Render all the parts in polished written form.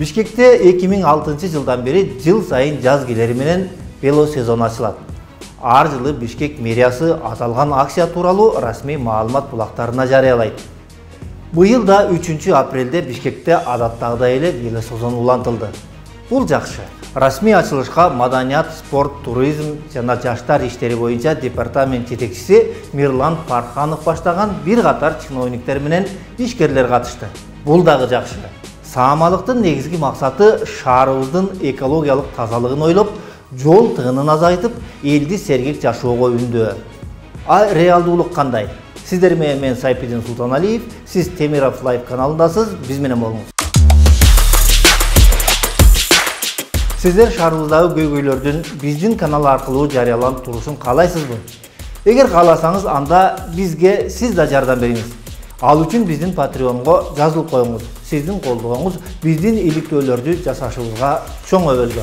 Бишкекте 2006-жылдан бери жыл сайын жаз келери менен вело сезон ачылат. Ар жылы Бишкек мэриясы аталган акция тууралуу расмий маалымат булактарына жарыялайт. Быйыл да 3 апрелде Бишкекте адаттагыдай эле вело сезон улантылды. Бул жакшы. Расмий ачылышка маданият, спорт, туризм жана жаштар иштери боюнча департамент жетекчиси Мирлан Парханов баштаган бир катар чиновниктер менен ишкерлер катышты. Бул дагы жакшы. Саамалыктын негизги максаты шаарыбыздын экологиялык тазалыгын ойлоп, жол тыгынын азайтып, элди сергек жашоого үндөө. А реалдуулук кандай? Сиздер менен мен Сайпидин Султаналиев, сиз Темиров Лайв каналындасыз, биз менен болуңуз. Сиздер шаарыбыздагы көйгөйлөрдүн биздин канал аркылуу жарыяланып турушун каалайсызбы? Эгер кааласаңыз, анда бизге сиз да жардам бериңиз. Ал үчүн биздин Patreon'го жазылып коюңуз. Сиздин колдооңуз биздин иликтөөлөрдү жасашыбызга чоң өбөлгө.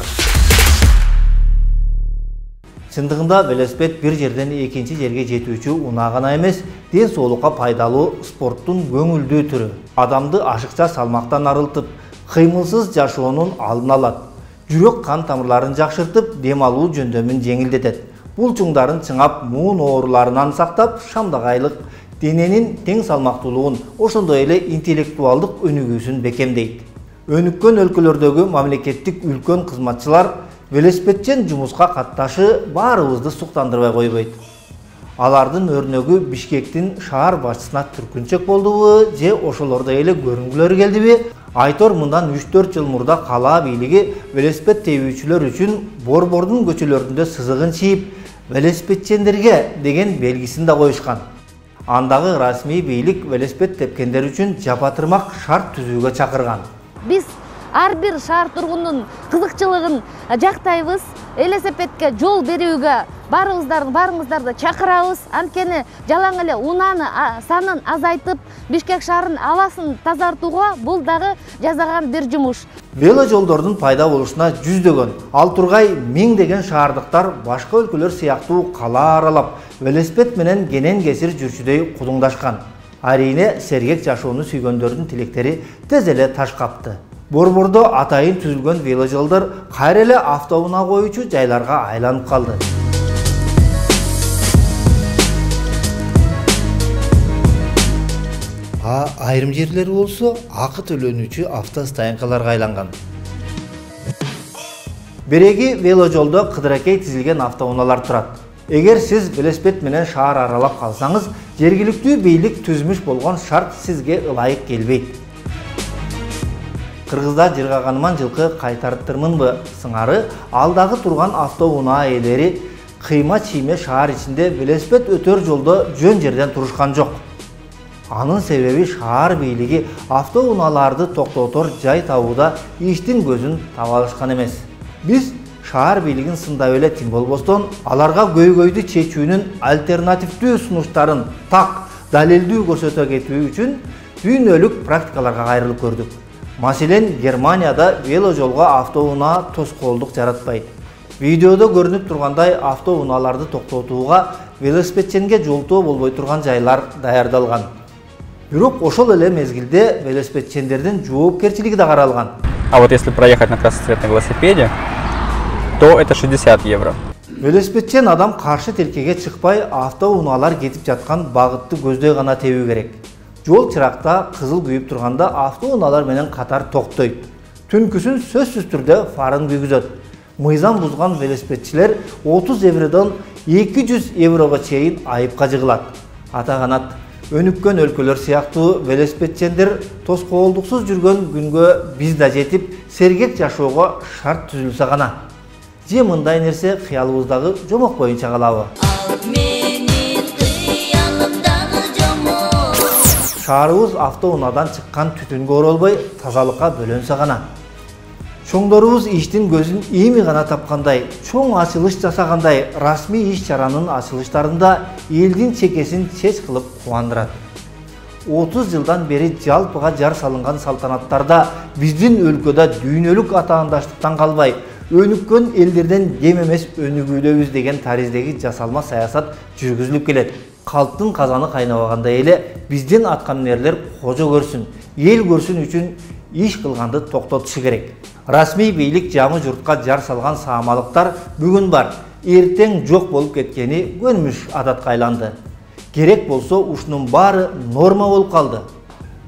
Чындыгында велосипед бир жерден экинчи жерге жетүүчү унаа гана эмес, ден соолукка пайдалуу спорттун көңүлдүү түрү. Адамды ашыкча салмактан арылтып, кыймылсыз жашоонун алдын алат. Жүрөк кан тамырларын жакшыртып, дем алуу жөндөмүн жеңилдетет. Булчуңдарын чыңап, муун ооруларынан сактап, шамдагайлык дененин тең салмактуулугун, ошондой эле интеллектуалдык өнүгүүсүн бекемдейт. Өнүккөн өлкөлөрдөгү мамлекеттик үлкөн кызматчылар велосипедчен жумуска катташы баарыбызды суктандырбай койбойт. Алардын өрнөгү Бишкектин шаар башчысына түркүнчөк болдубу же ошолордой эле көрүнгүлөрү келдиби? Айтор мындан 3-4 жыл мурда кала бийлиги велосипед тебүүчүлөр үчүн борбордун көчөлөрүндө сызыгын чийип, велосипедчендерге деген белгисин да коюшкан. Андагы расмий бийлик велосипед тепкендер үчүн жапатырмак шарт түзүүгө чакырган. Биз ар бир шаар тургунунун кызыкчылыгын жактайбыз. Велосипедке жол берүүгө баарыңыздарды чакырабыз. Анткени жалаң эле унааны санын азайтып, Бишкек шаарынын абасын тазартууга бул дагы жасаган бир жумуш. Вело жолдордун пайда болушуна жүздөгөн, ал тургай миңдеген шаардыктар башка өлкөлөр сыяктуу кала аралап, велосипед менен кенен кесир жүрчүдөй кудуңдашкан. Арине сергек жашоону сүйгөндөрдүн тилектери тез эле таш капты. Борбордо атайын түзүлгөн веложолдор кайра эле автоунаа коюучу жайларга айланып калды. Айрым жерлери болсо акы төлөнүүчү автостоянкаларга айланган. Береги веложолдо кыдыракей тизилген автоунаалар турат. Эгер сиз велосипед менен шаар аралап калсаңыз, жергиликтүү бийлик түзмүш болгон шарт сизге ылайык келбейт. Кыргызда жыргаганыман жылкы кайтарыптырмынбы сыңары, алдагы турган автоунаа ээлери кыйма чийме шаар ичинде велосипед өтөр жолдо жөн жерден турушкан жок. Анын себеби шаар бийлиги автоунааларды токтотор жай табууда иштин көзүн таба алышкан эмес. Биз шаар бийлигин сындап эле тим болбостон, аларга көйгөйдү чечүүнүн альтернативдүү сунуштарын так далилдүү көрсөтө кетүү үчүн дүйнөлүк практикаларга кайрылып көрдүк. Маселен, Германияда веложолго автоунаа тоскоолдук жаратпайт. Видеодо көрүнүп тургандай автоунааларды токтотууга велосипедченге жолтоо болбой турган жайлар даярдалган. Бирок ошол эле мезгилде велосипедчендердин жоопкерчилиги да каралган. А вот если проехать на красноцветном велосипеде, то это 60 евро. Велосипедчен адам каршы тилкеге чыкпай, автоунаалар кетип жаткан багытты көздөй гана тебүү керек. Жол чыракта кызыл күйүп турганда автоунаалар менен катар токтойт. Түнкүсүн сөзсүз түрдө фарын күйгүзөт. Мыйзам бузган велосипедчилер 30 евродон 200 еврого чейин айыпка жыгылат. Ата канат, өнүккөн өлкөлөр сыяктуу велосипедчендер тоскоолдуксуз жүргөн күнгө биз да жетип, сергек жашоого шарт түзүлсө гана. Же мындай нерсе кыялыбыздагы жомок боюнча калабы? Шаарыбыз автоунаадан чыккан түтүнгө оролбой тазалыкка бөлөнсө гана. Чоңдорубуз иштин көзүн эми гана тапкандай, чоң ачылыш жасагандай, расмий иш-чаранын ачылыштарында элдин чекесин чеч кылып кубандырат. 30 жылдан бери жалпыга жар салынган салтанаттарда биздин өлкөдө дүйнөлүк атаандаштыктан калбай, өнүккөн элдерден кем эмес өнүгүүдөбүз деген тариздеги жасалма саясат жүргүзүлүп келет. Калптын казаны кайнабагандай эле бизден аткан нерлер кожо көрсүн, эл көрсүн үчүн иш кылганды токтотушу керек. Расмий бийлик жаңы журтка жар салган саамалыктар бүгүн бар, эртең жок болуп кеткени көнүмүш адатка айланды. Керек болсо ушунун баары норма болуп калды.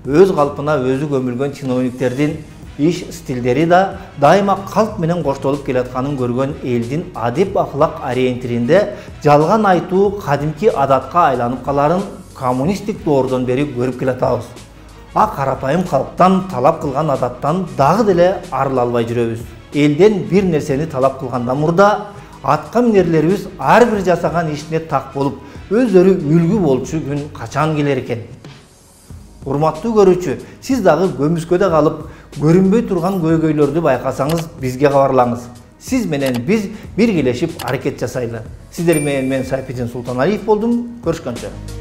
Өз калпына өзү көмүлгөн чиновниктердин иш стилдери да дайыма калп менен коштолуп келатканын көргөн элдин адеп ахлак ориентиринде жалган айтуу кадимки адатка айланып каларын коммунисттик доордон бери көрүп келатабыз. А карапайым калктан талап кылган адаттан дагы деле арыла албай жүрөбүз. Элден бир нерсени талап кылгандан мурда атка минерлерибиз ар бир жасаган ишине так болуп, өздөрү үлгү болчу күн качан келер экен? Урматтуу көрүүчү, сиз дагы көмүскөдө калып, көрүнбөй турган көйгөйлөрдү байкасаңыз, бизге кабарлаңыз. Сиз менен биз биргелешип аракет жасайлы. Сиздер менен мен Сайпидин Султаналиев болдум. Көрүшкөнчө.